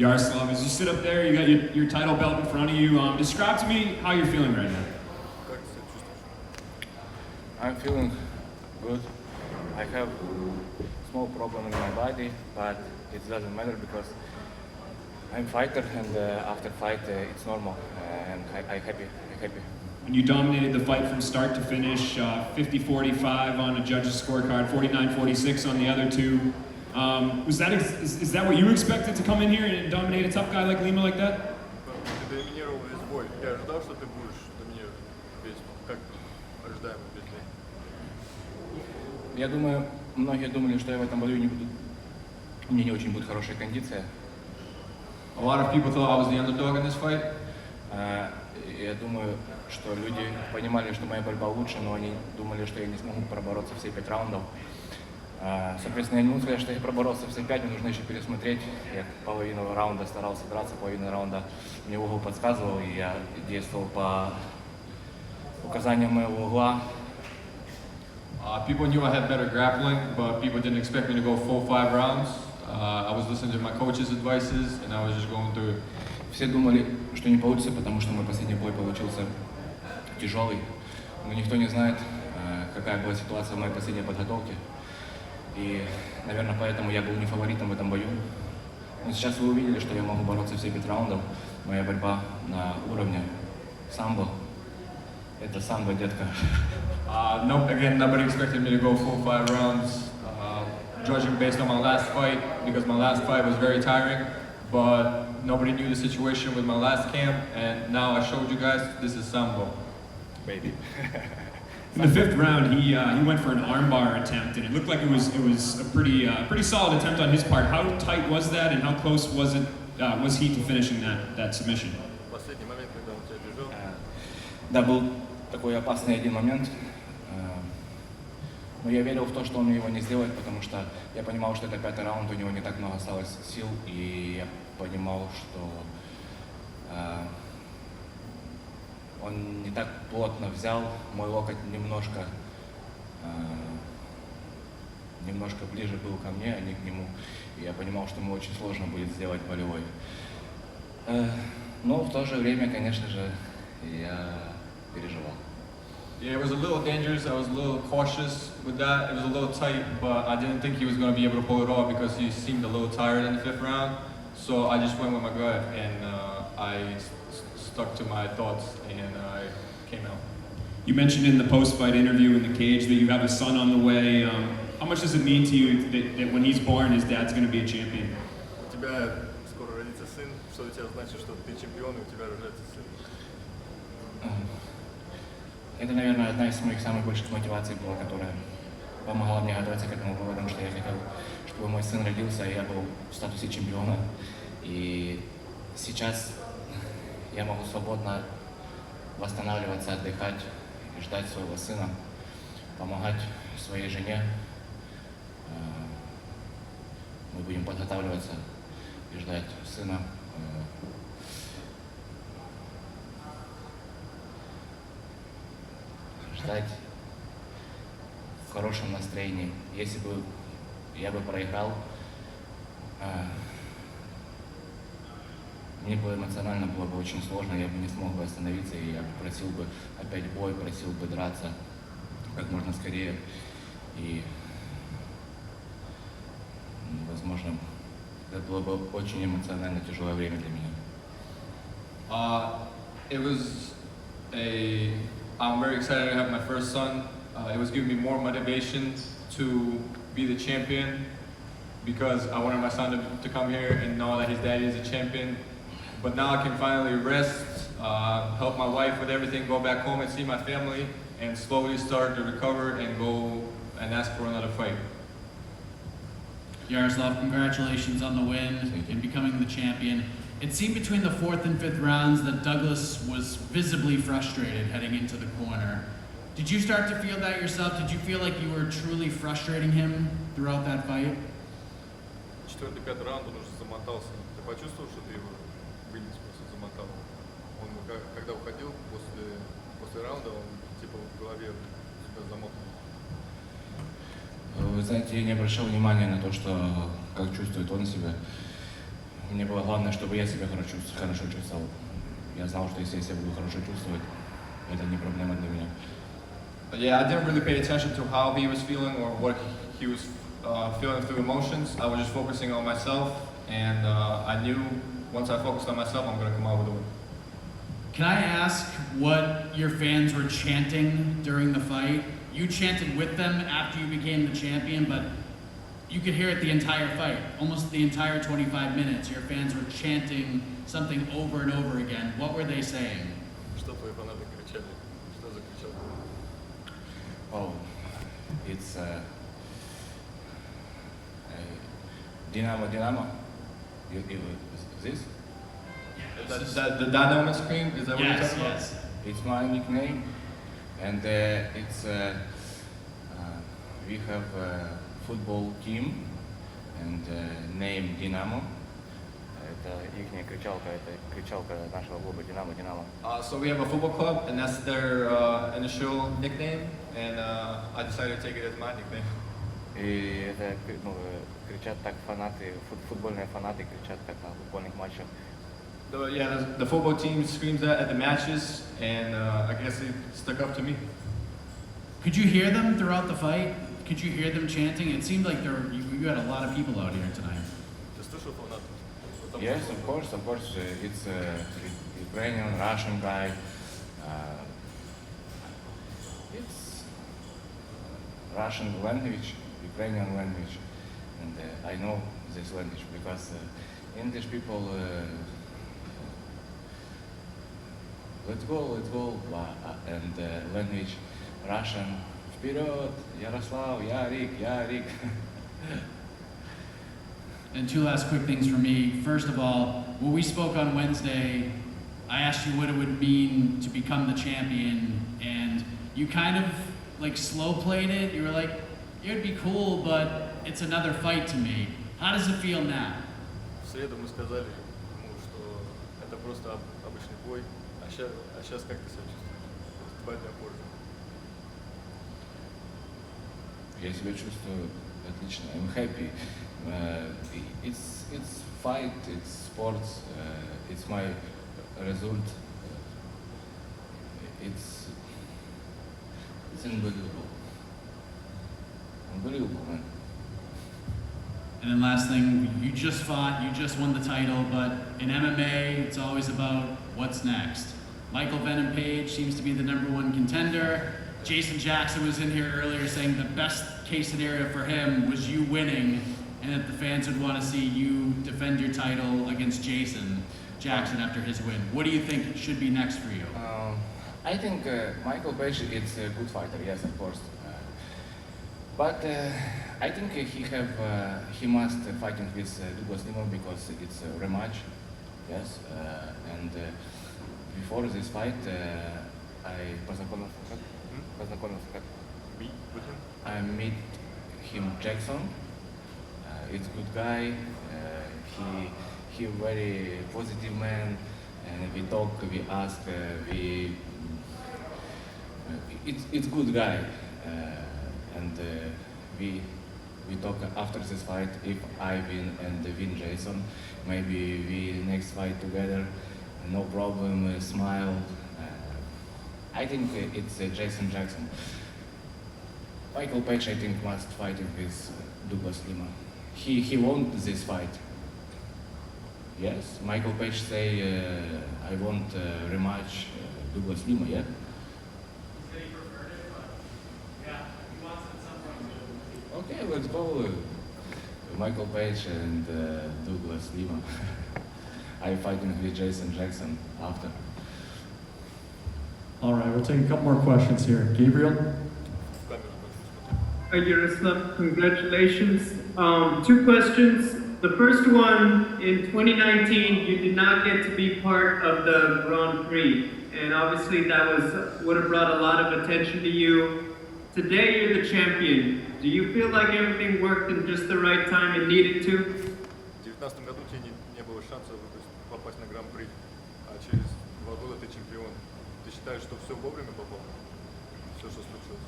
Yaroslav, as you sit up there, you got your title belt in front of you. Describe to me how you're feeling right now. I'm feeling good. I have small problem in my body, but it doesn't matter because I'm a fighter, and after fight it's normal, and I'm happy. And you dominated the fight from start to finish, 50-45 on a judge's scorecard, 49-46 on the other two. Is that what you expected to come in here and dominate a tough guy like Lima like that? Ты доминировал весь бой. Я ожидал, что ты будешь доминировать весь, как ожидаемо весь день. Я думаю, многие думали, что я в этом бою не буду. У меня не очень будет хорошая кондиция. A lot of people thought I was the underdog in this fight. Я думаю, что люди понимали, что моя борьба лучше, но они думали, что я не смогу пробороться все 5 раундов. Соответственно, я не могу сказать, что я проборолся все 5, мне нужно еще пересмотреть. Я половину раунда старался драться, половину раунда мне угол подсказывал, и я действовал по указаниям моего угла. People knew I had better grappling, but people didn't expect me to go full 5 rounds. I was listening to my coach's advices, and I was just going through it. Все думали, что не получится, потому что мой последний бой получился тяжелый. Но никто не знает, какая была ситуация в моей последней подготовке. И, наверное, поэтому я был не фаворитом в этом бою. Но сейчас вы увидели, что я могу бороться все 5 раундов. Моя борьба на уровне самбо. Это самбо, детка. Again, nobody expected me to go full 5 rounds. Judging based on my last fight, because my last fight was very tiring, but nobody knew the situation with my last camp, and now I showed you guys this is sambo. Baby. In the 5th round, he went for an armbar attempt, and it looked like it was a pretty solid attempt on his part. How tight was that, and how close was he to finishing that submission? Последний момент, когда он тебя держал. Да, был такой опасный один момент. Но я верил в то, что он его не сделает, потому что я понимал, что это 5-й раунд, у него не так много осталось сил, и я понимал, что он не так плотно взял, мой локоть немножко ближе был ко мне, а не к нему, и я понимал, что ему очень сложно будет сделать болевой. Но в то же время, конечно же, я переживал. Yeah, it was a little dangerous. I was a little cautious with that. It was a little tight, but I didn't think he was going to be able to pull it off because he seemed a little tired in the 5th round. So I just went with my gut, and I stuck to my thoughts, and I came out. You mentioned in the post-fight interview in the cage that you have a son on the way. How much does it mean to you that when he's born, his dad's going to be a champion? У тебя скоро родится сын, что для тебя значит, что ты чемпион, и у тебя рождается сын. Это, наверное, одна из моих самых больших мотиваций была, которая помогала мне готовиться к этому бою, потому что я хотел, чтобы мой сын родился, и я был в статусе чемпиона. И сейчас я могу свободно восстанавливаться, отдыхать и ждать своего сына, помогать своей жене. Мы будем подготавливаться и ждать сына. Ждать в хорошем настроении. Если бы я бы проиграл, мне бы эмоционально было бы очень сложно, я бы не смог бы остановиться, и я бы просил бы опять бой, просил бы драться как можно скорее. И, возможно, это было бы очень эмоционально тяжелое время для меня. I'm very excited to have my first son. It was giving me more motivation to be the champion because I wanted my son to come here and know that his daddy is a champion. But now I can finally rest, help my wife with everything, go back home and see my family, and slowly start to recover and go and ask for another fight. Yaroslav, congratulations on the win and becoming the champion. It seemed between the 4th and 5th rounds that Douglas was visibly frustrated heading into the corner. Did you start to feel that yourself? Did you feel like you were truly frustrating him throughout that fight? 4-й, 5-й раунд он уже замотался. Ты почувствовал, что ты его вынес, просто замотал? Он, когда уходил после раунда, он типа в голове себя замотал. Вы знаете, я не обращал внимания на то, что как чувствует он себя. Мне было главное, чтобы я себя хорошо чувствовал. Я знал, что если я себя буду хорошо чувствовать, это не проблема для меня. Yeah, I didn't really pay attention to how he was feeling or what he was feeling through emotions. I was just focusing on myself, and I knew once I focused on myself, I'm going to come out with a win. Can I ask what your fans were chanting during the fight? You chanted with them after you became the champion, but you could hear it the entire fight, almost the entire 25 minutes. Your fans were chanting something over and over again. What were they saying? Что твои фанаты кричали? Что закричал? Oh, it's Dynamo. This? The dynamo scream, is that what you're Yes, talking about? yes. It's my nickname, and it's we have a football team and name Dynamo. Это ихняя кричалка, это кричалка нашего клуба Динамо. So we have a football club, and that's their initial nickname, and I decided to take it as my nickname. И это кричат так фанаты, футбольные фанаты кричат так на футбольных матчах. The football team screams that at the matches, and I guess it stuck up to me. Could you hear them throughout the fight? Could you hear them chanting? It seemed like you had a lot of people out here tonight. Ты слышал фанатов? Потому Yes, что- of course, it's Ukrainian, Russian guy. It's Russian language, Ukrainian language, and I know this language because English people. Let's go, and language Russian. Вперед, Yaroslav, Yarik. And two last quick things for me. First of all, when we spoke on Wednesday, I asked you what it would mean to become the champion, and you kind of like slow played it. You were like, it would be cool, but it's another fight to me. How does it feel now? В среду мы сказали ему, что это просто обычный бой, а сейчас как ты себя чувствуешь? 2 дня позже. Я себя чувствую отлично. I'm happy. It's fight, it's sports, it's my result. It's unbelievable. Unbelievable, man. And then last thing, you just fought, you just won the title, but in MMA, it's always about what's next. Michael Venom Page seems to be the #1 contender. Jason Jackson was in here earlier saying the best case scenario for him was you winning, and that the fans would want to see you defend your title against Jason Jackson after his win. What do you think should be next for you? I think Michael Page is a good fighter, yes, of course. But I think he must fighting with Douglas Lima because it's a rematch, yes. And before this fight, I Meet with him? I meet him Jackson. It's good guy. He very positive man, and we talk, we ask, it's good guy, and we talk after this fight. If I win and win Jason, maybe we next fight together, no problem. Smile. I think it's Jason Jackson. Michael Page, I think, must fight with Douglas Lima. He won this fight. Yes, Michael Page say, I want rematch Douglas Lima, yeah? Okay, let's go. Michael Page and Douglas Lima. I'm fighting with Jason Jackson after. All right, we'll take a couple more questions here. Gabriel? В камеру больше смотри. Yaroslav, congratulations. 2 questions. The first one, in 2019, you did not get to be part of the Grand Prix, and obviously that would have brought a lot of attention to you. Today, you're the champion. Do you feel like everything worked in just the right time and needed to? В 2019 году тебе не было шанса попасть на Гран-при, а через 2 года ты чемпион. Ты считаешь, что все вовремя попало? Все, что случилось?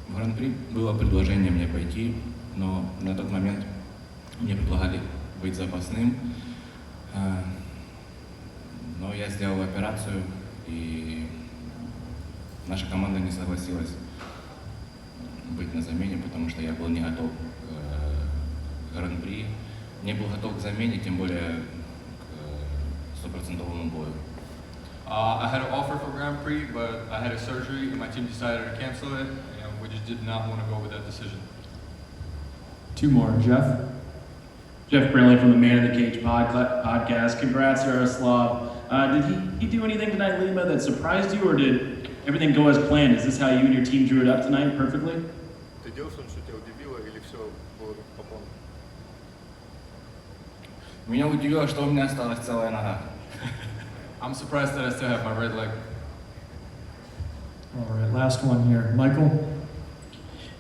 В Гран-при было предложение мне пойти, но на тот момент мне предлагали быть запасным. Но я сделал операцию, и наша команда не согласилась быть на замене, потому что я был не готов к гран-при. Не был готов к замене, тем более к 100% бою. I had an offer for Grand Prix, but I had a surgery, and my team decided to cancel it, and we just did not want to go with that decision. 2 more. Jeff? Jeff Brinley from the Man in the Cage podcast. Congrats, Yaroslav. Did he do anything tonight, Lima, that surprised you, or did everything go as planned? Is this how you and your team drew it up tonight perfectly? Ты делал что-нибудь, что тебя удивило, или все было по плану? Меня удивило, что у меня осталась целая нога. I'm surprised that I still have my red leg. All right, last one here. Michael?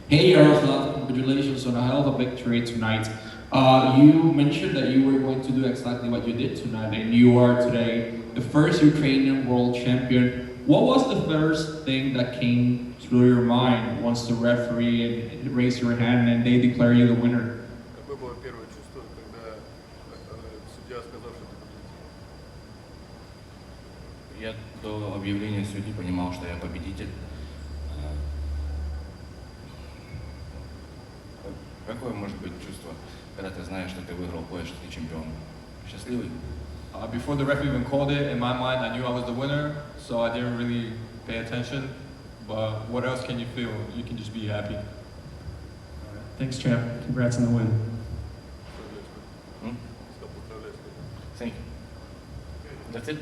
Hey Yaroslav, congratulations on a hell of a victory tonight. You mentioned that you were going to do exactly what you did tonight, and you are today the first Ukrainian world champion. What was the first thing that came through your mind once the referee raised your hand and they declare you the winner? Какое было первое чувство, когда судья сказал, что ты победитель? Я до объявления судьи понимал, что я победитель. Какое может быть чувство, когда ты знаешь, что ты выиграл бой, что ты чемпион? Счастливый? Before the referee even called it, in my mind, I knew I was the winner, so I didn't really pay attention. But what else can you feel? You can just be happy. Thanks, champ. Congrats on the win. Поздравляю тебя. Hmm? Сказал, поздравляю тебя. Thank you. That's it?